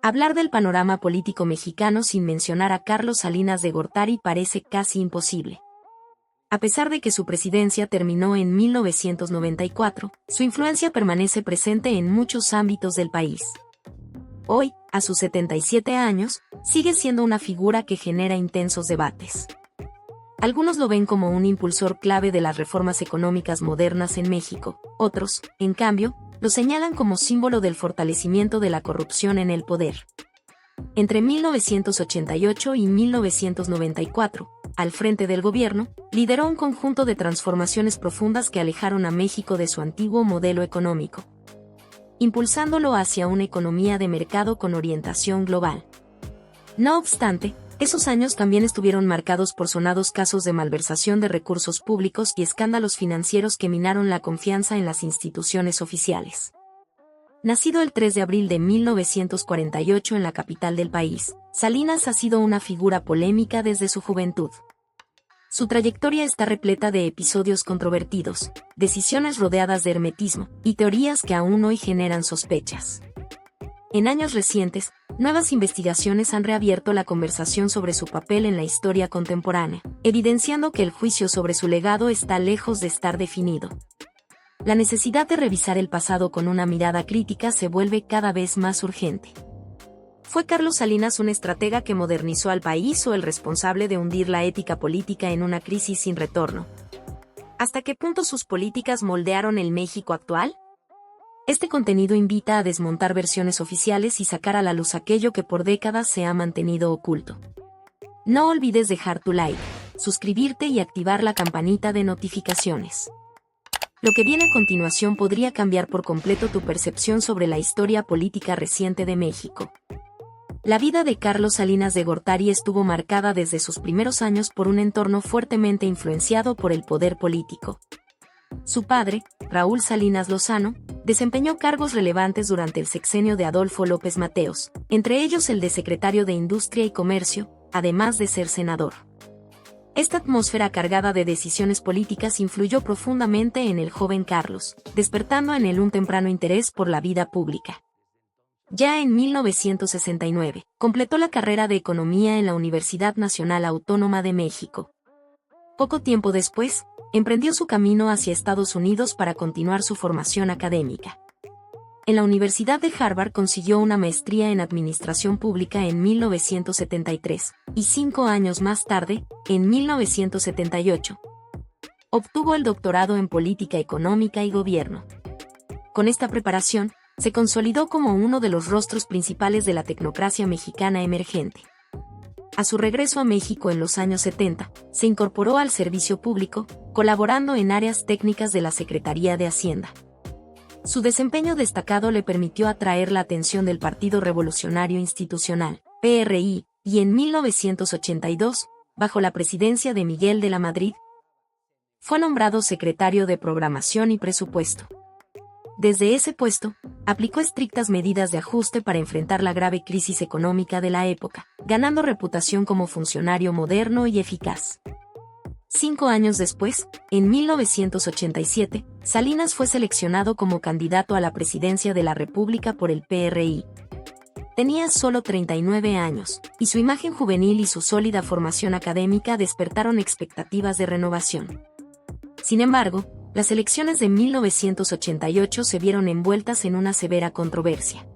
Hablar del panorama político mexicano sin mencionar a Carlos Salinas de Gortari parece casi imposible. A pesar de que su presidencia terminó en 1994, su influencia permanece presente en muchos ámbitos del país. Hoy, a sus 77 años, sigue siendo una figura que genera intensos debates. Algunos lo ven como un impulsor clave de las reformas económicas modernas en México, otros, en cambio, lo señalan como símbolo del fortalecimiento de la corrupción en el poder. Entre 1988 y 1994, al frente del gobierno, lideró un conjunto de transformaciones profundas que alejaron a México de su antiguo modelo económico, impulsándolo hacia una economía de mercado con orientación global. No obstante, esos años también estuvieron marcados por sonados casos de malversación de recursos públicos y escándalos financieros que minaron la confianza en las instituciones oficiales. Nacido el 3 de abril de 1948 en la capital del país, Salinas ha sido una figura polémica desde su juventud. Su trayectoria está repleta de episodios controvertidos, decisiones rodeadas de hermetismo y teorías que aún hoy generan sospechas. En años recientes, nuevas investigaciones han reabierto la conversación sobre su papel en la historia contemporánea, evidenciando que el juicio sobre su legado está lejos de estar definido. La necesidad de revisar el pasado con una mirada crítica se vuelve cada vez más urgente. ¿Fue Carlos Salinas un estratega que modernizó al país o el responsable de hundir la ética política en una crisis sin retorno? ¿Hasta qué punto sus políticas moldearon el México actual? Este contenido invita a desmontar versiones oficiales y sacar a la luz aquello que por décadas se ha mantenido oculto. No olvides dejar tu like, suscribirte y activar la campanita de notificaciones. Lo que viene a continuación podría cambiar por completo tu percepción sobre la historia política reciente de México. La vida de Carlos Salinas de Gortari estuvo marcada desde sus primeros años por un entorno fuertemente influenciado por el poder político. Su padre, Raúl Salinas Lozano, desempeñó cargos relevantes durante el sexenio de Adolfo López Mateos, entre ellos el de secretario de Industria y Comercio, además de ser senador. Esta atmósfera cargada de decisiones políticas influyó profundamente en el joven Carlos, despertando en él un temprano interés por la vida pública. Ya en 1969, completó la carrera de Economía en la Universidad Nacional Autónoma de México. Poco tiempo después, emprendió su camino hacia Estados Unidos para continuar su formación académica. En la Universidad de Harvard consiguió una maestría en Administración Pública en 1973, y 5 años más tarde, en 1978, obtuvo el doctorado en Política Económica y Gobierno. Con esta preparación, se consolidó como uno de los rostros principales de la tecnocracia mexicana emergente. A su regreso a México en los años 70, se incorporó al servicio público, colaborando en áreas técnicas de la Secretaría de Hacienda. Su desempeño destacado le permitió atraer la atención del Partido Revolucionario Institucional, PRI, y en 1982, bajo la presidencia de Miguel de la Madrid, fue nombrado secretario de Programación y Presupuesto. Desde ese puesto, aplicó estrictas medidas de ajuste para enfrentar la grave crisis económica de la época, ganando reputación como funcionario moderno y eficaz. 5 años después, en 1987, Salinas fue seleccionado como candidato a la presidencia de la República por el PRI. Tenía solo 39 años, y su imagen juvenil y su sólida formación académica despertaron expectativas de renovación. Sin embargo, las elecciones de 1988 se vieron envueltas en una severa controversia.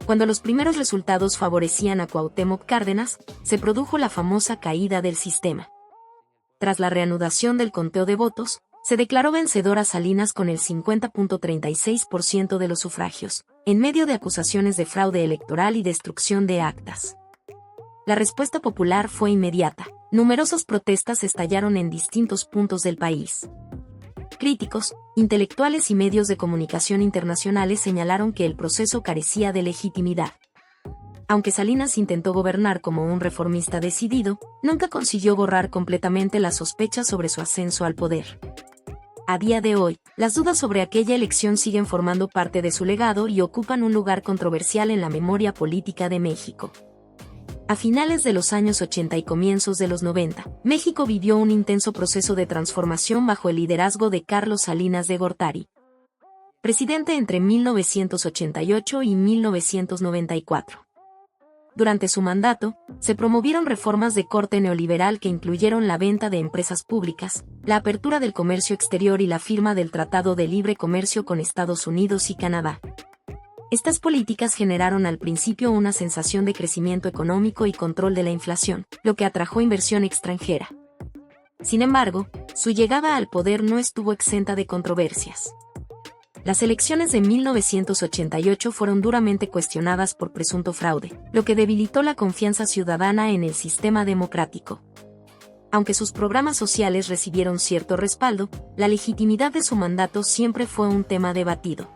Cuando los primeros resultados favorecían a Cuauhtémoc Cárdenas, se produjo la famosa caída del sistema. Tras la reanudación del conteo de votos, se declaró vencedor a Salinas con el 50.36% de los sufragios, en medio de acusaciones de fraude electoral y destrucción de actas. La respuesta popular fue inmediata. Numerosas protestas estallaron en distintos puntos del país. Críticos, intelectuales y medios de comunicación internacionales señalaron que el proceso carecía de legitimidad. Aunque Salinas intentó gobernar como un reformista decidido, nunca consiguió borrar completamente las sospechas sobre su ascenso al poder. A día de hoy, las dudas sobre aquella elección siguen formando parte de su legado y ocupan un lugar controversial en la memoria política de México. A finales de los años 80 y comienzos de los 90, México vivió un intenso proceso de transformación bajo el liderazgo de Carlos Salinas de Gortari, presidente entre 1988 y 1994. Durante su mandato, se promovieron reformas de corte neoliberal que incluyeron la venta de empresas públicas, la apertura del comercio exterior y la firma del Tratado de Libre Comercio con Estados Unidos y Canadá. Estas políticas generaron al principio una sensación de crecimiento económico y control de la inflación, lo que atrajo inversión extranjera. Sin embargo, su llegada al poder no estuvo exenta de controversias. Las elecciones de 1988 fueron duramente cuestionadas por presunto fraude, lo que debilitó la confianza ciudadana en el sistema democrático. Aunque sus programas sociales recibieron cierto respaldo, la legitimidad de su mandato siempre fue un tema debatido.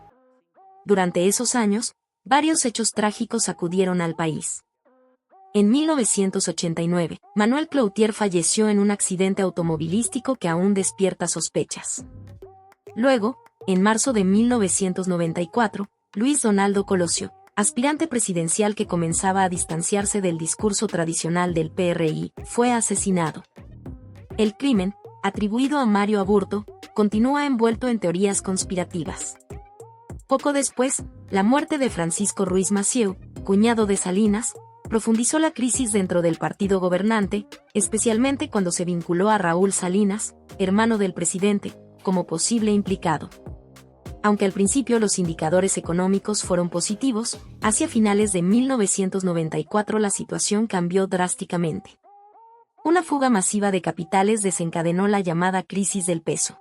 Durante esos años, varios hechos trágicos sacudieron al país. En 1989, Manuel Cloutier falleció en un accidente automovilístico que aún despierta sospechas. Luego, en marzo de 1994, Luis Donaldo Colosio, aspirante presidencial que comenzaba a distanciarse del discurso tradicional del PRI, fue asesinado. El crimen, atribuido a Mario Aburto, continúa envuelto en teorías conspirativas. Poco después, la muerte de Francisco Ruiz Massieu, cuñado de Salinas, profundizó la crisis dentro del partido gobernante, especialmente cuando se vinculó a Raúl Salinas, hermano del presidente, como posible implicado. Aunque al principio los indicadores económicos fueron positivos, hacia finales de 1994 la situación cambió drásticamente. Una fuga masiva de capitales desencadenó la llamada crisis del peso.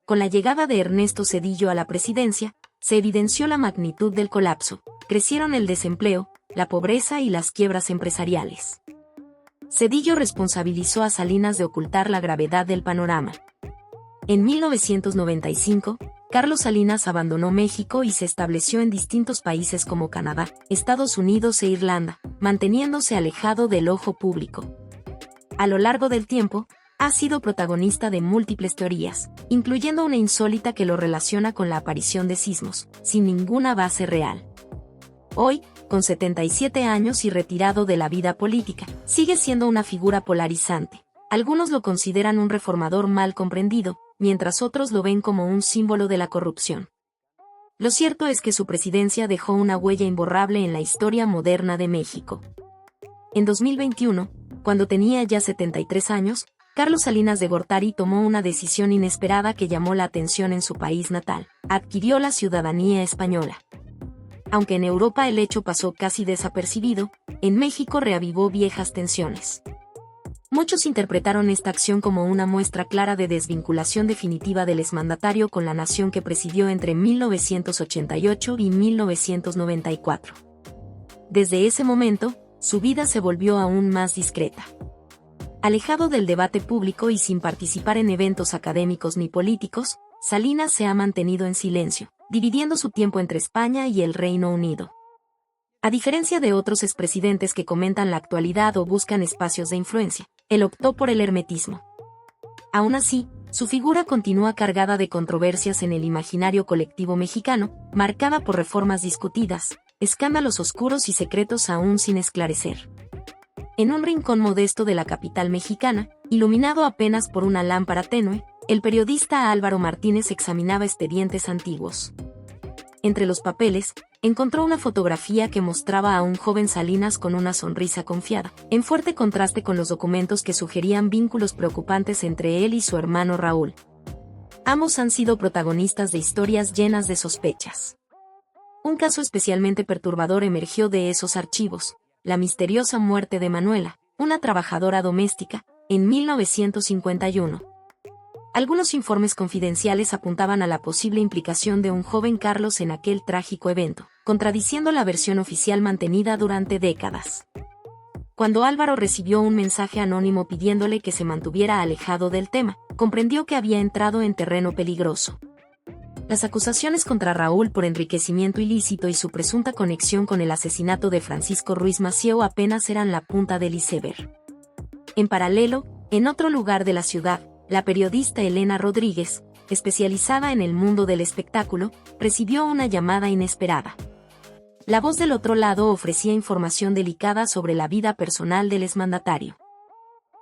Con la llegada de Ernesto Zedillo a la presidencia, se evidenció la magnitud del colapso, crecieron el desempleo, la pobreza y las quiebras empresariales. Zedillo responsabilizó a Salinas de ocultar la gravedad del panorama. En 1995, Carlos Salinas abandonó México y se estableció en distintos países como Canadá, Estados Unidos e Irlanda, manteniéndose alejado del ojo público. A lo largo del tiempo, ha sido protagonista de múltiples teorías, incluyendo una insólita que lo relaciona con la aparición de sismos, sin ninguna base real. Hoy, con 77 años y retirado de la vida política, sigue siendo una figura polarizante. Algunos lo consideran un reformador mal comprendido, mientras otros lo ven como un símbolo de la corrupción. Lo cierto es que su presidencia dejó una huella imborrable en la historia moderna de México. En 2021, cuando tenía ya 73 años, Carlos Salinas de Gortari tomó una decisión inesperada que llamó la atención en su país natal: adquirió la ciudadanía española. Aunque en Europa el hecho pasó casi desapercibido, en México reavivó viejas tensiones. Muchos interpretaron esta acción como una muestra clara de desvinculación definitiva del exmandatario con la nación que presidió entre 1988 y 1994. Desde ese momento, su vida se volvió aún más discreta. Alejado del debate público y sin participar en eventos académicos ni políticos, Salinas se ha mantenido en silencio, dividiendo su tiempo entre España y el Reino Unido. A diferencia de otros expresidentes que comentan la actualidad o buscan espacios de influencia, él optó por el hermetismo. Aún así, su figura continúa cargada de controversias en el imaginario colectivo mexicano, marcada por reformas discutidas, escándalos oscuros y secretos aún sin esclarecer. En un rincón modesto de la capital mexicana, iluminado apenas por una lámpara tenue, el periodista Álvaro Martínez examinaba expedientes antiguos. Entre los papeles, encontró una fotografía que mostraba a un joven Salinas con una sonrisa confiada, en fuerte contraste con los documentos que sugerían vínculos preocupantes entre él y su hermano Raúl. Ambos han sido protagonistas de historias llenas de sospechas. Un caso especialmente perturbador emergió de esos archivos: la misteriosa muerte de Manuela, una trabajadora doméstica, en 1951. Algunos informes confidenciales apuntaban a la posible implicación de un joven Carlos en aquel trágico evento, contradiciendo la versión oficial mantenida durante décadas. Cuando Álvaro recibió un mensaje anónimo pidiéndole que se mantuviera alejado del tema, comprendió que había entrado en terreno peligroso. Las acusaciones contra Raúl por enriquecimiento ilícito y su presunta conexión con el asesinato de Francisco Ruiz Massieu apenas eran la punta del iceberg. En paralelo, en otro lugar de la ciudad, la periodista Elena Rodríguez, especializada en el mundo del espectáculo, recibió una llamada inesperada. La voz del otro lado ofrecía información delicada sobre la vida personal del exmandatario.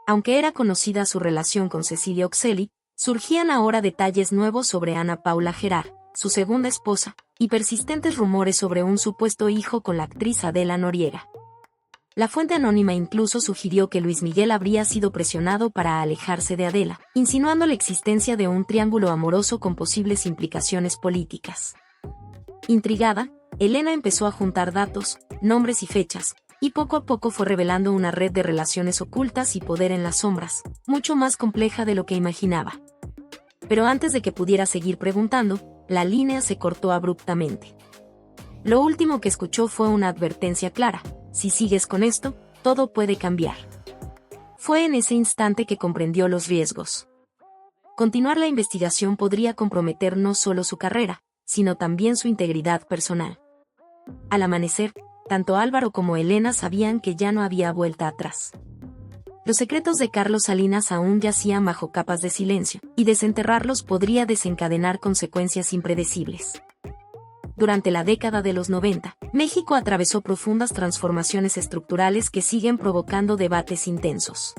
Aunque era conocida su relación con Cecilia Oxelli, surgían ahora detalles nuevos sobre Ana Paula Gerard, su segunda esposa, y persistentes rumores sobre un supuesto hijo con la actriz Adela Noriega. La fuente anónima incluso sugirió que Luis Miguel habría sido presionado para alejarse de Adela, insinuando la existencia de un triángulo amoroso con posibles implicaciones políticas. Intrigada, Elena empezó a juntar datos, nombres y fechas, y poco a poco fue revelando una red de relaciones ocultas y poder en las sombras, mucho más compleja de lo que imaginaba. Pero antes de que pudiera seguir preguntando, la línea se cortó abruptamente. Lo último que escuchó fue una advertencia clara: si sigues con esto, todo puede cambiar. Fue en ese instante que comprendió los riesgos. Continuar la investigación podría comprometer no solo su carrera, sino también su integridad personal. Al amanecer, tanto Álvaro como Elena sabían que ya no había vuelta atrás. Los secretos de Carlos Salinas aún yacían bajo capas de silencio, y desenterrarlos podría desencadenar consecuencias impredecibles. Durante la década de los 90, México atravesó profundas transformaciones estructurales que siguen provocando debates intensos.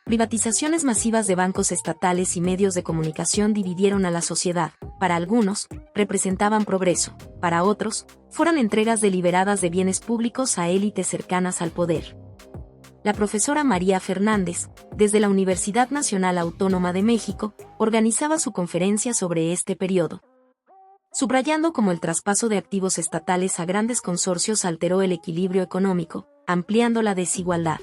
Privatizaciones masivas de bancos estatales y medios de comunicación dividieron a la sociedad. Para algunos, representaban progreso; para otros, fueron entregas deliberadas de bienes públicos a élites cercanas al poder. La profesora María Fernández, desde la Universidad Nacional Autónoma de México, organizaba su conferencia sobre este periodo, subrayando cómo el traspaso de activos estatales a grandes consorcios alteró el equilibrio económico, ampliando la desigualdad.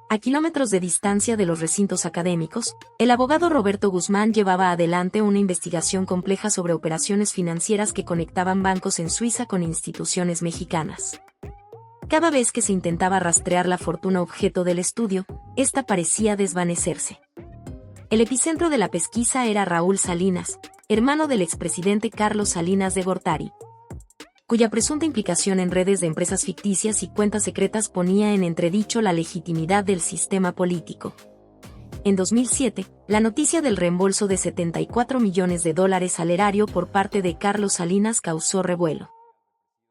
A kilómetros de distancia de los recintos académicos, el abogado Roberto Guzmán llevaba adelante una investigación compleja sobre operaciones financieras que conectaban bancos en Suiza con instituciones mexicanas. Cada vez que se intentaba rastrear la fortuna objeto del estudio, esta parecía desvanecerse. El epicentro de la pesquisa era Raúl Salinas, hermano del expresidente Carlos Salinas de Gortari, cuya presunta implicación en redes de empresas ficticias y cuentas secretas ponía en entredicho la legitimidad del sistema político. En 2007, la noticia del reembolso de $74 millones al erario por parte de Carlos Salinas causó revuelo.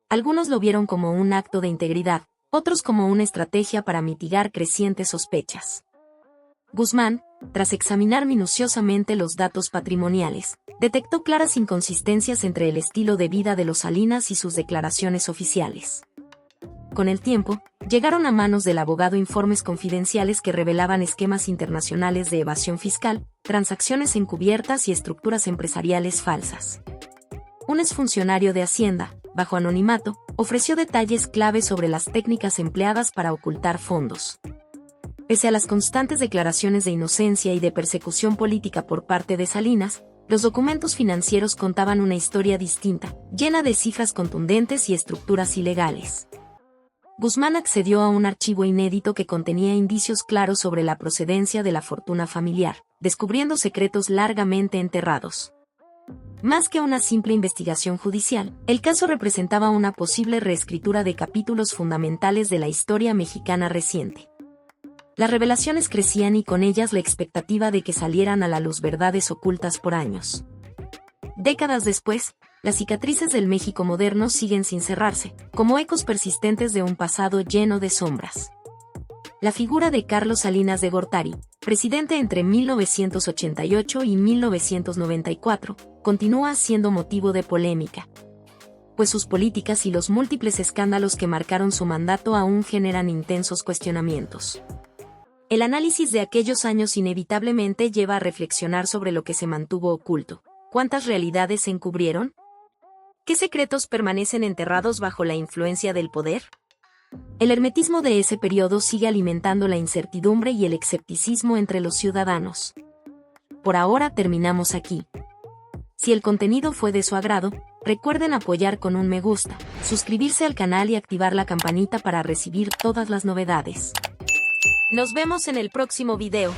Algunos lo vieron como un acto de integridad, otros como una estrategia para mitigar crecientes sospechas. Guzmán, tras examinar minuciosamente los datos patrimoniales, detectó claras inconsistencias entre el estilo de vida de los Salinas y sus declaraciones oficiales. Con el tiempo, llegaron a manos del abogado informes confidenciales que revelaban esquemas internacionales de evasión fiscal, transacciones encubiertas y estructuras empresariales falsas. Un exfuncionario de Hacienda, bajo anonimato, ofreció detalles clave sobre las técnicas empleadas para ocultar fondos. Pese a las constantes declaraciones de inocencia y de persecución política por parte de Salinas, los documentos financieros contaban una historia distinta, llena de cifras contundentes y estructuras ilegales. Guzmán accedió a un archivo inédito que contenía indicios claros sobre la procedencia de la fortuna familiar, descubriendo secretos largamente enterrados. Más que una simple investigación judicial, el caso representaba una posible reescritura de capítulos fundamentales de la historia mexicana reciente. Las revelaciones crecían y con ellas la expectativa de que salieran a la luz verdades ocultas por años. Décadas después, las cicatrices del México moderno siguen sin cerrarse, como ecos persistentes de un pasado lleno de sombras. La figura de Carlos Salinas de Gortari, presidente entre 1988 y 1994, continúa siendo motivo de polémica, pues sus políticas y los múltiples escándalos que marcaron su mandato aún generan intensos cuestionamientos. El análisis de aquellos años inevitablemente lleva a reflexionar sobre lo que se mantuvo oculto. ¿Cuántas realidades se encubrieron? ¿Qué secretos permanecen enterrados bajo la influencia del poder? El hermetismo de ese periodo sigue alimentando la incertidumbre y el escepticismo entre los ciudadanos. Por ahora terminamos aquí. Si el contenido fue de su agrado, recuerden apoyar con un me gusta, suscribirse al canal y activar la campanita para recibir todas las novedades. Nos vemos en el próximo video.